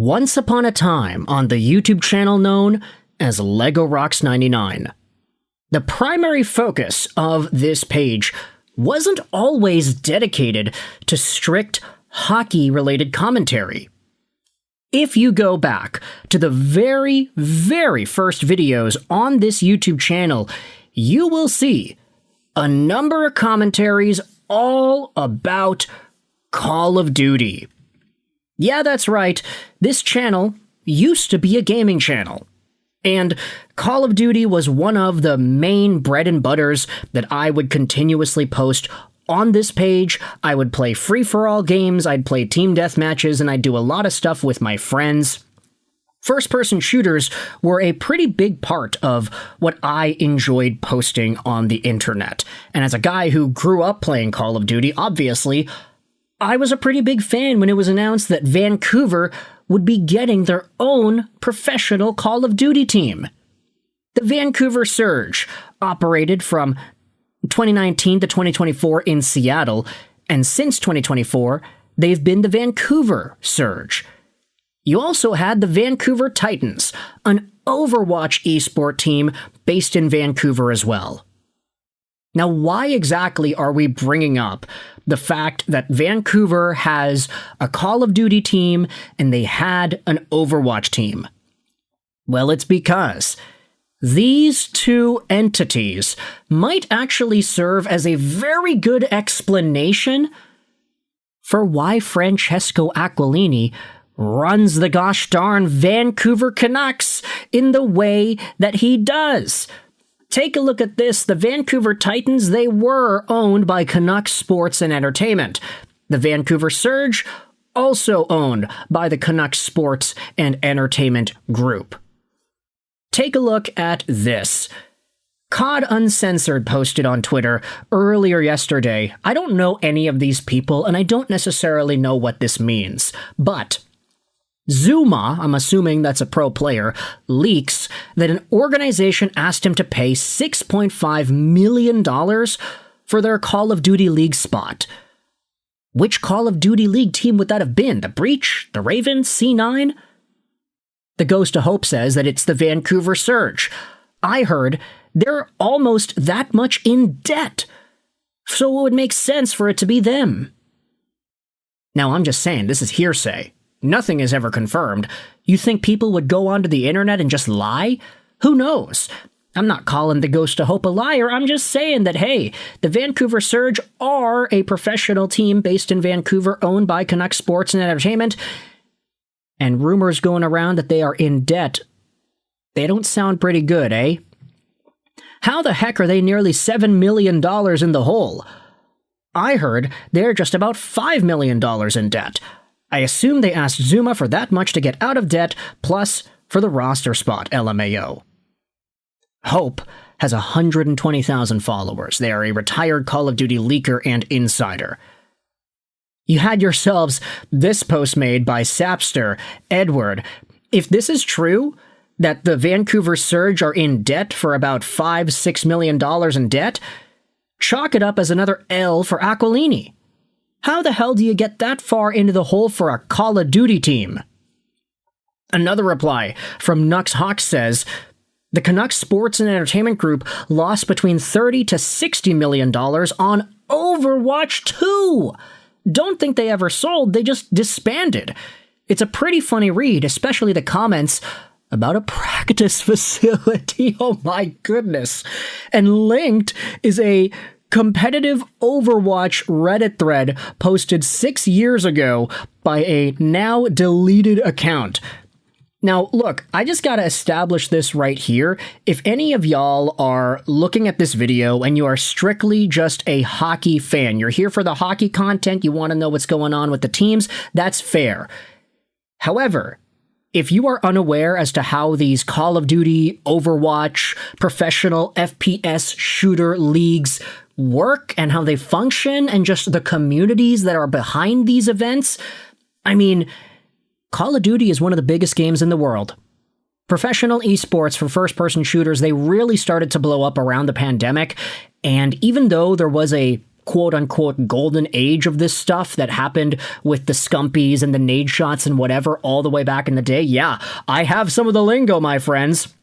Once upon a time on the YouTube channel known as LEGO Rocks 99. The primary focus of this page wasn't always dedicated to strict hockey-related commentary. If you go back to the very first videos on this YouTube channel, you will see a number of commentaries all about Call of Duty. Yeah, that's right, this channel used to be a gaming channel. And Call of Duty was one of the main bread and butters that I would continuously post on this page. I would play free-for-all games, I'd play team deathmatches, and I'd do a lot of stuff with my friends. First-person shooters were a pretty big part of what I enjoyed posting on the internet. And as a guy who grew up playing Call of Duty, obviously, I was a pretty big fan when it was announced that Vancouver would be getting their own professional Call of Duty team. The Vancouver Surge operated from 2019 to 2024 in Seattle, and since 2024, they've been the Vancouver Surge. You also had the Vancouver Titans, an Overwatch esport team based in Vancouver as well. Now, why exactly are we bringing up the fact that Vancouver has a Call of Duty team and they had an Overwatch team? Well, it's because these two entities might actually serve as a very good explanation for why Francesco Aquilini runs the gosh darn Vancouver Canucks in the way that he does. Take a look at this. The Vancouver Titans, they were owned by Canucks Sports and Entertainment. The Vancouver Surge, also owned by the Canucks Sports and Entertainment Group. Take a look at this. COD Uncensored posted on Twitter earlier yesterday. I don't know any of these people, and I don't necessarily know what this means, but Zuma, I'm assuming that's a pro player, leaks that an organization asked him to pay $6.5 million for their Call of Duty League spot. Which Call of Duty League team would that have been? The Breach? The Ravens? C9? The Ghost of Hope says that it's the Vancouver Surge. I heard they're almost that much in debt, so it would make sense for it to be them. Now, I'm just saying, this is hearsay. Nothing is ever confirmed. You think people would go onto the internet and just lie? Who knows? I'm not calling the Ghost of Hope a liar. I'm just saying that, hey, the Vancouver Surge are a professional team based in Vancouver owned by Canucks Sports and Entertainment, and rumors going around that they are in debt. They don't sound pretty good, eh? How the heck are they nearly $7 million in the hole? I heard they're just about $5 million in debt. I assume they asked Zuma for that much to get out of debt, plus for the roster spot, LMAO. Hope has 120,000 followers. They are a retired Call of Duty leaker and insider. You had yourselves this post made by Sapster Edward. If this is true, that the Vancouver Surge are in debt for about $5-6 million in debt, chalk it up as another L for Aquilini. How the hell do you get that far into the hole for a Call of Duty team? Another reply from Nux Hawk says, the Canucks Sports and Entertainment Group lost between $30 to $60 million on Overwatch 2. Don't think they ever sold, they just disbanded. It's a pretty funny read, especially the comments about a practice facility. Oh my goodness. And linked is a competitive Overwatch Reddit thread posted 6 years ago by a now deleted account. Now, look, I just gotta establish this right here. If any of y'all are looking at this video and you are strictly just a hockey fan, you're here for the hockey content, you want to know what's going on with the teams, that's fair. However, if you are unaware as to how these Call of Duty, Overwatch, professional FPS shooter leagues work and how they function and just the communities that are behind these events, I mean, Call of Duty is one of the biggest games in the world. Professional esports for first-person shooters, they really started to blow up around the pandemic, and even though there was a quote-unquote golden age of this stuff that happened with the scumpies and the nade shots and whatever all the way back in the day? Yeah, I have some of the lingo, my friends.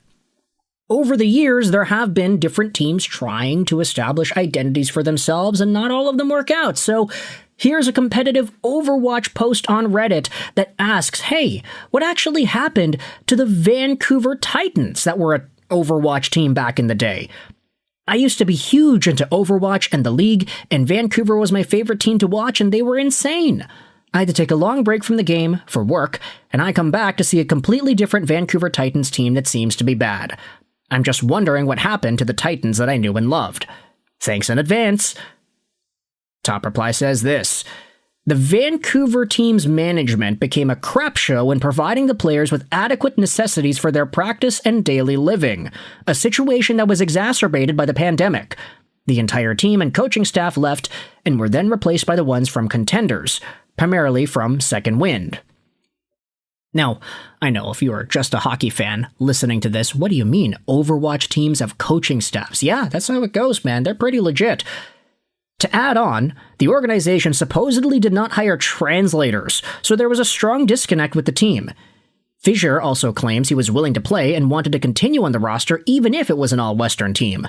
Over the years, there have been different teams trying to establish identities for themselves, and not all of them work out. So here's a competitive Overwatch post on Reddit that asks, hey, what actually happened to the Vancouver Titans that were an Overwatch team back in the day? I used to be huge into Overwatch and the league, and Vancouver was my favorite team to watch, and they were insane. I had to take a long break from the game for work, and I come back to see a completely different Vancouver Titans team that seems to be bad. I'm just wondering what happened to the Titans that I knew and loved. Thanks in advance. Top reply says this: the Vancouver team's management became a crap show in providing the players with adequate necessities for their practice and daily living, a situation that was exacerbated by the pandemic. The entire team and coaching staff left and were then replaced by the ones from contenders, primarily from Second Wind. Now, I know if you are just a hockey fan listening to this, what do you mean Overwatch teams have coaching staffs? Yeah, that's how it goes, man. They're pretty legit. To add on, the organization supposedly did not hire translators, so there was a strong disconnect with the team. Fisher also claims he was willing to play and wanted to continue on the roster even if it was an all-Western team.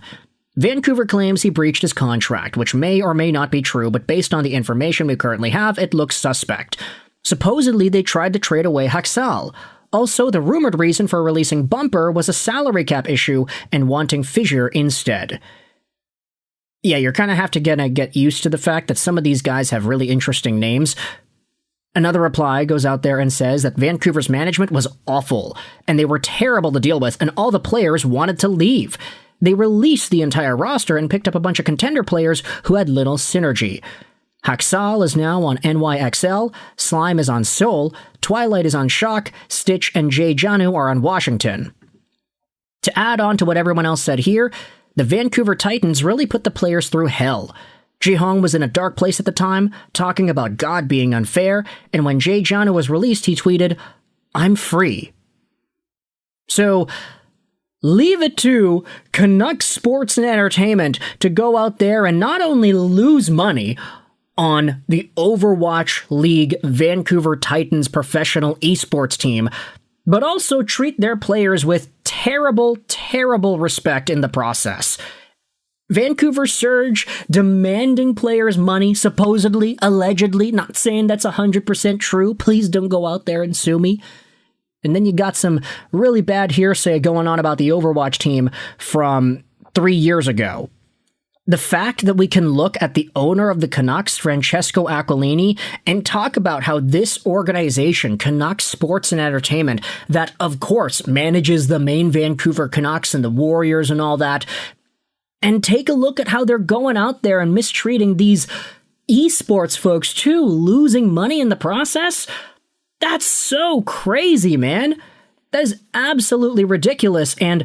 Vancouver claims he breached his contract, which may or may not be true, but based on the information we currently have, it looks suspect. Supposedly, they tried to trade away Haxal. Also, the rumored reason for releasing Bumper was a salary cap issue and wanting Fisher instead. Yeah, you're kind of have to get used to the fact that some of these guys have really interesting names. Another reply goes out there and says that Vancouver's management was awful, and they were terrible to deal with, and all the players wanted to leave. They released the entire roster and picked up a bunch of contender players who had little synergy. Haxal is now on NYXL, Slime is on Seoul, Twilight is on Shock, Stitch and Jay Janu are on Washington. To add on to what everyone else said here, the Vancouver Titans really put the players through hell. Jihong was in a dark place at the time, talking about God being unfair, and when Jay Janu was released, he tweeted, "I'm free." So, leave it to Canucks Sports and Entertainment to go out there and not only lose money on the Overwatch League Vancouver Titans professional esports team, but also treat their players with terrible, terrible respect in the process. Vancouver Surge demanding players money, supposedly, allegedly, not saying that's 100% true, please don't go out there and sue me. And then you got some really bad hearsay going on about the Overwatch team from 3 years ago. The fact that we can look at the owner of the Canucks, Francesco Aquilini, and talk about how this organization, Canucks Sports and Entertainment, that of course manages the main Vancouver Canucks and the Warriors and all that, and take a look at how they're going out there and mistreating these esports folks too, losing money in the process. That's so crazy, man. That is absolutely ridiculous, and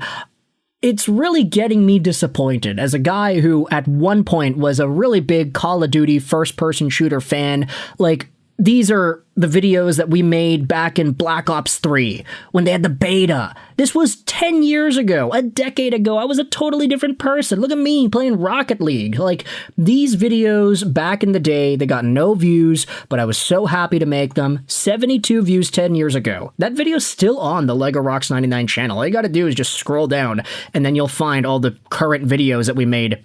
it's really getting me disappointed as a guy who at one point was a really big Call of Duty first-person shooter fan. Like, these are the videos that we made back in Black Ops 3 when they had the beta. This was 10 years ago, a decade ago. I was a totally different person. Look at me playing Rocket League. Like, these videos back in the day, they got no views, but I was so happy to make them. 72 views 10 years ago. That video's still on the Lego Rocks 99 channel. All you gotta do is just scroll down, and then you'll find all the current videos that we made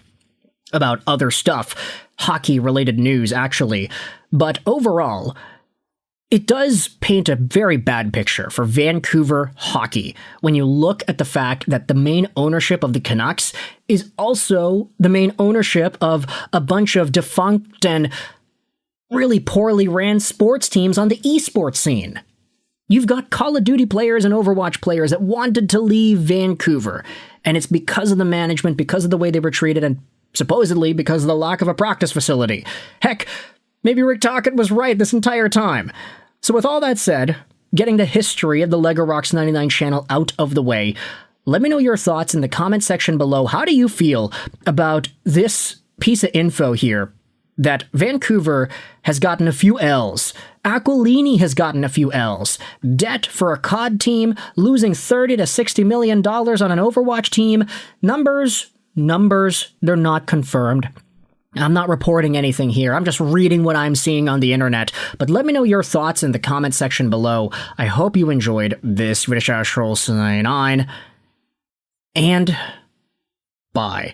about other stuff. Hockey-related news, actually. But overall, it does paint a very bad picture for Vancouver hockey when you look at the fact that the main ownership of the Canucks is also the main ownership of a bunch of defunct and really poorly ran sports teams on the esports scene. You've got Call of Duty players and Overwatch players that wanted to leave Vancouver, and it's because of the management, because of the way they were treated, and supposedly because of the lack of a practice facility. Heck, maybe Rick Tocchet was right this entire time. So with all that said, getting the history of the Lego Rocks 99 channel out of the way, let me know your thoughts in the comment section below. How do you feel about this piece of info here that Vancouver has gotten a few L's, Aquilini has gotten a few L's, debt for a COD team, losing $30 to $60 million on an Overwatch team, numbers, they're not confirmed. I'm not reporting anything here. I'm just reading what I'm seeing on the internet. But let me know your thoughts in the comment section below. I hope you enjoyed this Swedish Trolls 99. And bye.